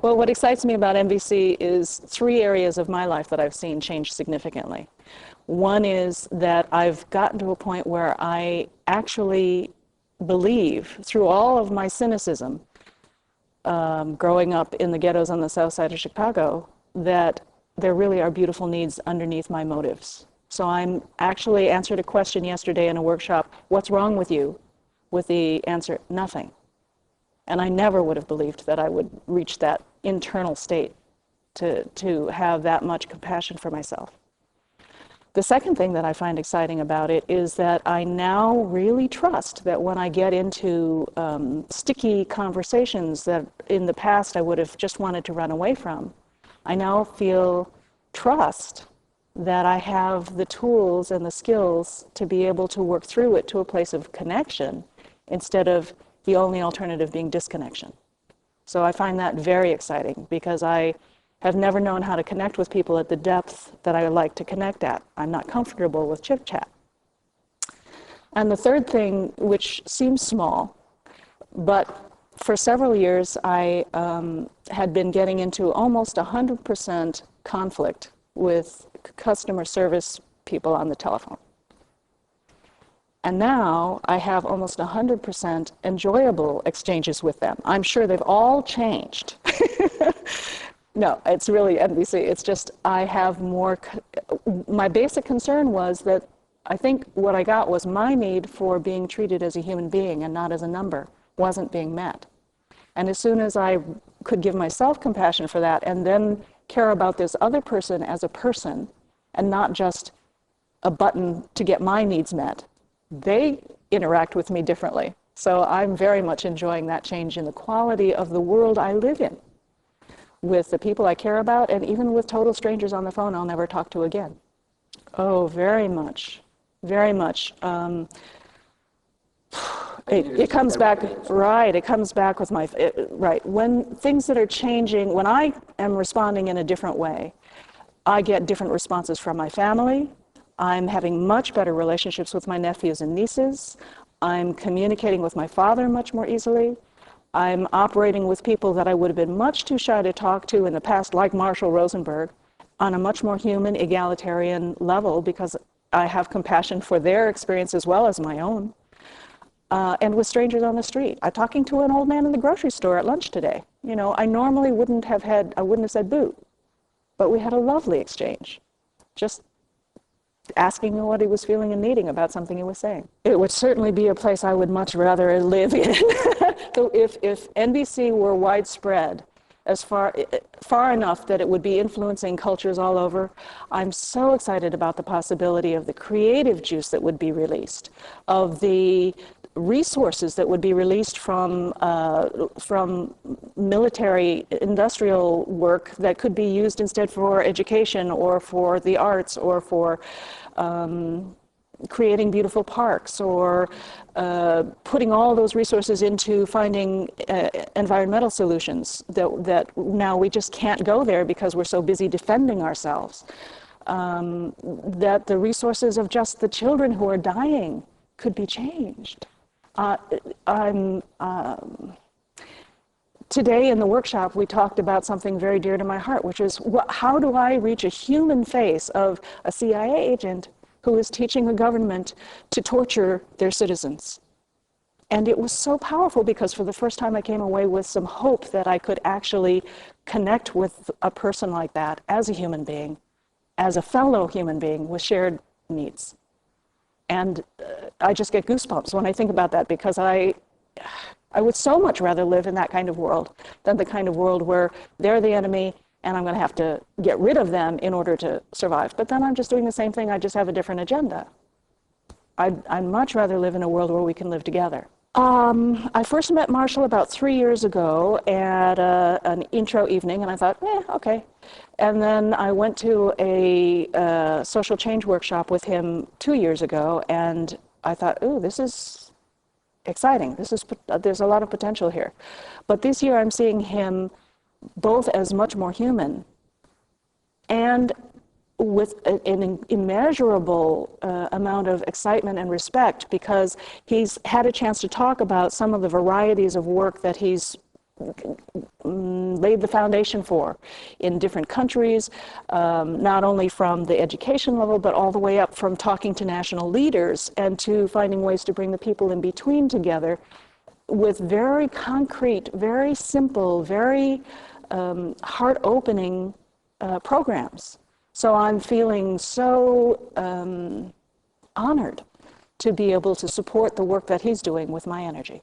Well, what excites me about NVC is 3 areas of my life that I've seen change significantly. One is that I've gotten to a point where I actually believe, through all of my cynicism, growing up in the ghettos on the south side of Chicago, that there really are beautiful needs underneath my motives. So I'm actually answered a question yesterday in a workshop, what's wrong with you? With the answer, nothing. And I never would have believed that I would reach that internal state to have that much compassion for myself. The second thing that I find exciting about it is that I now really trust that when I get into sticky conversations that in the past I would have just wanted to run away from, I now feel trust that I have the tools and the skills to be able to work through it to a place of connection instead of the only alternative being disconnection. So I find that very exciting because I have never known how to connect with people at the depth that I like to connect at. I'm not comfortable with chit-chat. And the third thing, which seems small, but for several years I had been getting into almost 100% conflict with customer service people on the telephone. And now I have almost 100% enjoyable exchanges with them. I'm sure they've all changed. No, it's really NVC. It's just I have more. My basic concern was that I think what I got was my need for being treated as a human being and not as a number wasn't being met. And as soon as I could give myself compassion for that and then care about this other person as a person and not just a button to get my needs met, they interact with me differently. So I'm very much enjoying that change in the quality of the world I live in with the people I care about, and even with total strangers on the phone I'll never talk to again. Oh, very much, very much. It comes back, right, it comes back with my, right. When things that are changing, when I am responding in a different way, I get different responses from my family. I'm having much better relationships with my nephews and nieces. I'm communicating with my father much more easily. I'm operating with people that I would have been much too shy to talk to in the past, like Marshall Rosenberg, on a much more human, egalitarian level because I have compassion for their experience as well as my own. And with strangers on the street. I'm talking to an old man in the grocery store at lunch today. You know, I normally wouldn't have said boo, but we had a lovely exchange. Just asking him what he was feeling and needing about something he was saying. It would certainly be a place I would much rather live in. So if NVC were widespread, as far enough that it would be influencing cultures all over, I'm so excited about the possibility of the creative juice that would be released, of the resources that would be released from military industrial work that could be used instead for education or for the arts or for creating beautiful parks or putting all those resources into finding environmental solutions that now we just can't go there because we're so busy defending ourselves. That the resources of just the children who are dying could be changed. Today in the workshop, we talked about something very dear to my heart, which is how do I reach a human face of a CIA agent who is teaching a government to torture their citizens? And it was so powerful because for the first time I came away with some hope that I could actually connect with a person like that as a human being, as a fellow human being with shared needs. And I just get goosebumps when I think about that because I would so much rather live in that kind of world than the kind of world where they're the enemy and I'm going to have to get rid of them in order to survive. But then I'm just doing the same thing, I just have a different agenda. I'd much rather live in a world where we can live together. I first met Marshall about 3 years ago at an intro evening, and I thought, okay. And then I went to a social change workshop with him 2 years ago, and I thought, ooh, this is exciting. There's a lot of potential here. But this year I'm seeing him both as much more human and with an immeasurable amount of excitement and respect because he's had a chance to talk about some of the varieties of work that he's laid the foundation for in different countries, not only from the education level, but all the way up from talking to national leaders and to finding ways to bring the people in between together with very concrete, very simple, very heart-opening programs. So I'm feeling so honored to be able to support the work that he's doing with my energy.